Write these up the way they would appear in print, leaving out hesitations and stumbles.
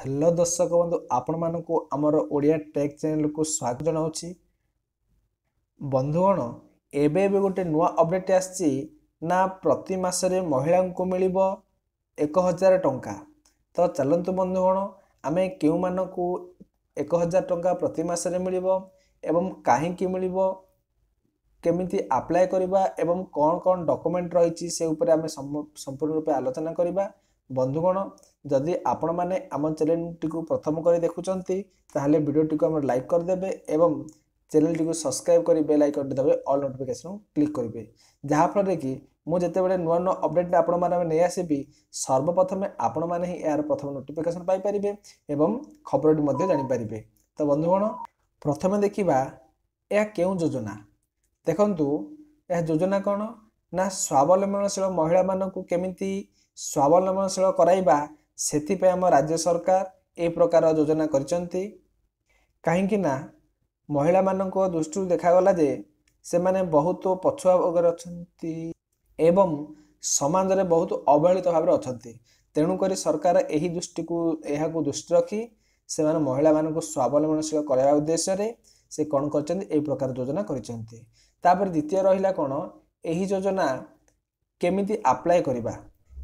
Hello दर्शक बंधु आपण मानक आमर ओडिया टेक चैनल को स्वागत जनाऊँच। बंधुगण एबे गोटे नुआ अपडेट आसी ना प्रति मासरे महिला को मिल 1000 टंका। तो चलतु बंधुगण आमे क्यों मानक 1000 टंका प्रति मासरे मिल एवं कहीं मिल केमिति अप्लाई करबा एवं कौन कौन डॉक्यूमेंट रही से ऊपर आमे संपूर्ण रूपे आलोचना करबा। बंधुगण जदि आपण माने आम चैनल टी प्रथम कर देखुंती ताहले वीडियो टी को लाइक करदे एवं चैनल टी को सब्सक्राइब कर बेल आइकन दबे ऑल नोटिफिकेशन क्लिक करेंगे जहाँफल कि मुझे जिते नुआ नुआ अपडेट आपण मैंने नहीं आसबि सर्वप्रथम आपण मैंने ही यार प्रथम नोटिफिकेशन पाइपर एवं खबर जानीपारे। तो बंधुगण प्रथम देखा यह क्यों योजना देखु यह योजना कौन ना स्वावलंबनशील महिला मानक केमिति स्वावलंबनशील कराइबा से आम राज्य सरकार ए प्रकार योजना करचंती। कहीं ना महिला मानक दृष्टि देखागला जे से माने बहुत पछुआ वर्गर अछंती एवं समाज में बहुत अवहेलित भाव में अछंती। तेणुक सरकार यही दृष्टि को यह दृष्टि रखी से माने महिला मानक स्वावलंबनशील कराइबा उद्देश्य से कौन कर प्रकार योजना करचंती। तापर द्वितीय रहिला कौन यही योजना केमिति अप्लाई करबा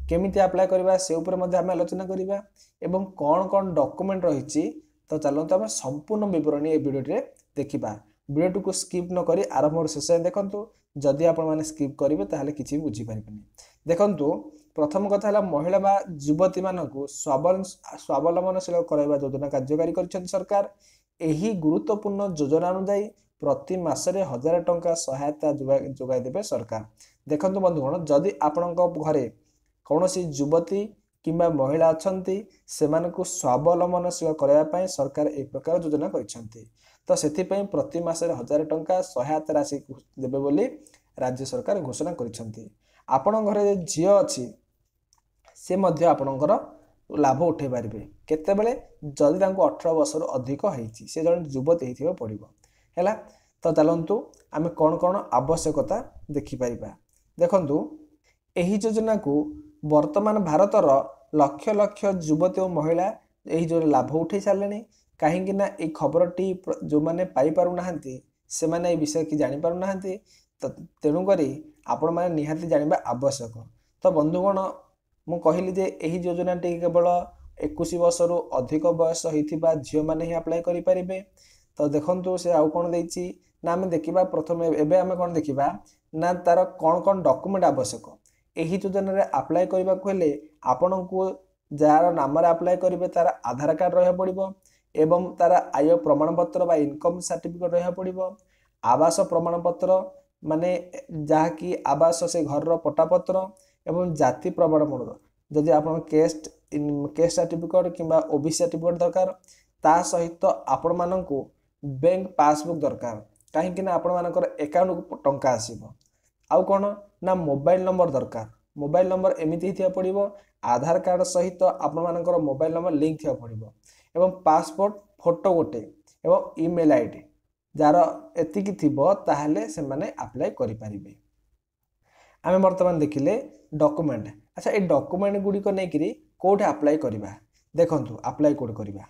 केमिति अप्लाई करबा से ऊपर मध्ये आम आलोचना करबा एवं कौन कौन डॉक्यूमेंट रही। तो चलते आम संपूर्ण विवरणी ए वीडियो रे देखिबा। वीडियो को स्किप न करी आरंभ शेष देखंतु। जदि आपण माने स्किप करिवे ताहले किछि बुझी पारिबेनी। देखंतु प्रथम कथा है महिला बा युवती मानक स्वावलंबनशील कराइबा योजना कार्यकारी करछन सरकार। एही गुरुत्वपूर्ण योजना अनुसार प्रति मासरे 1000 टंका सहायता जोगाई देबे सरकार। देखंतु बंधुगण जदि आपणक घरे कौन सी युवती किंबा महिला अच्छी से स्वावलंबनशील करने सरकार एक प्रकार योजना करछंती। तो सेथिपई प्रति मासरे 1000 टंका सहायता राशि देबे बोली राज्य सरकार घोषणा करछंती। आपण घरे झियो अच्छी से मध्य आपणकर लाभ उठे पारिबे केतेबेले जदि तांको 18 वर्ष अधिक होईची से जन युवती हेथिबो पड़िबो हैला। तो चलंतु आमे कौन कौन आवश्यकता देखि परिबा। देखंतु एही योजना को वर्तमान भारतर लक्ष लक्ष युवती और महिला यही जो लाभ उठे सारे। कहीं ना ये खबरटी जो मैंने पाइपार ना से मैंने विषय कि जापर ना तेणुक आपण मैंने निहाती जानवा आवश्यक। तो बंधुगण मु कहली जे यही योजना टी केवल 21 वर्ष रु अधिक बयस होता झील मैंने ही अप्लाई करें। तो देखु से आउ कौन देती ना आम देखा प्रथम एवं आम कौन देखा ना तार कौन कौन डॉक्यूमेंट आवश्यक। यही योजना रे अप्लाई करने को हेले आपण को जार नाम अप्लाई करेंगे तार आधार कार्ड रहा पड़ो एवं तार आय प्रमाणपत्र बा इनकम सर्टिफिकेट रहा पड़ो आवास प्रमाणपत्र माने जहाँकि आवास से घर पट्टापत्र एवं जाति प्रमाणपत्र जदि आप केस्ट सर्टिफिकेट किंबा ओबीसी सर्टिफिकेट दरकार ता सहित आपण मानक बैंक पासबुक दरकार कहीं आपण मानकर अकाउंट को टंका आसीबो। आउ कौन ना मोबाइल नंबर दरकार मोबाइल नंबर एमती ही पड़ो आधार कार्ड सहित आपण मानकर मोबाइल नंबर लिंक थी पड़ो एवं पासपोर्ट फोटो गोटे एवं ईमेल आईडी जार एतिकी थिबो ताहले से माने अप्लाई करि परिबे। आमे वर्तमान देखिले डॉक्यूमेंट। अच्छा ए डॉक्यूमेंट गुडी को नेकरी कोठे अप्लाई करबा। देखंतु अप्लाई कोड करबा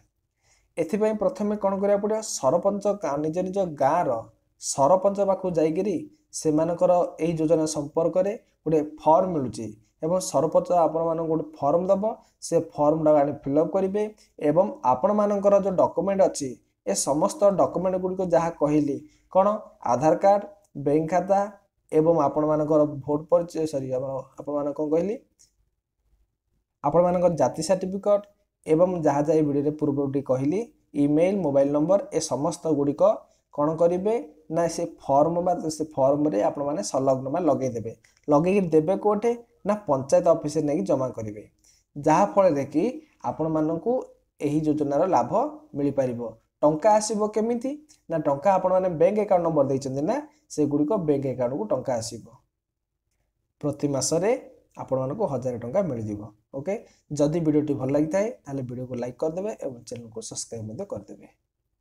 एथिपई प्रथमे कोन करिया पड़ो सरपंच निज निज गाँव सरपंच पाखु जाइगिरी से मानकर यही योजना संपर्क में गोटे फॉर्म मिलूँ एवं सरपंच आपण मान गोटे फॉर्म दब से फॉर्म टा फिलअप करेंगे एवं आपण मानकर जो डॉक्यूमेंट अच्छी ए समस्त डॉक्यूमेंट गुड़िक जहाँ कहली कौन आधार कार्ड बैंक खाता एवं आपण मानकर भोट परिचय सॉरी आपण मान कौन कहली आपण मानकर जाति सर्टिफिकेट एवं जहाँ जहाँ वीडियो पूर्व कहली ईमेल मोबाइल नंबर ए समस्त गुड़िक कौन करेंगे ना से फॉर्म रे आपण माने संलग्न में लगे देवे कोटे ना पंचायत ऑफिस नहीं जमा करेंगे जहाँ फल कि आपण मानक यही योजनार लाभ मिल पार। टंका आसीबो केमिति ना टंका आपण माने बैंक अकाउंट नंबर देइछन्ते ना से गुड़िक बैंक अकाउंट को टंका आसीबो प्रति मासरे आपण मानक 1000 टंका मिल जिवो। ओके जदि वीडियो टी भल लगी थाए ताले वीडियो को लाइक कर देबे एवं चैनल को सब्सक्राइब कर देबे।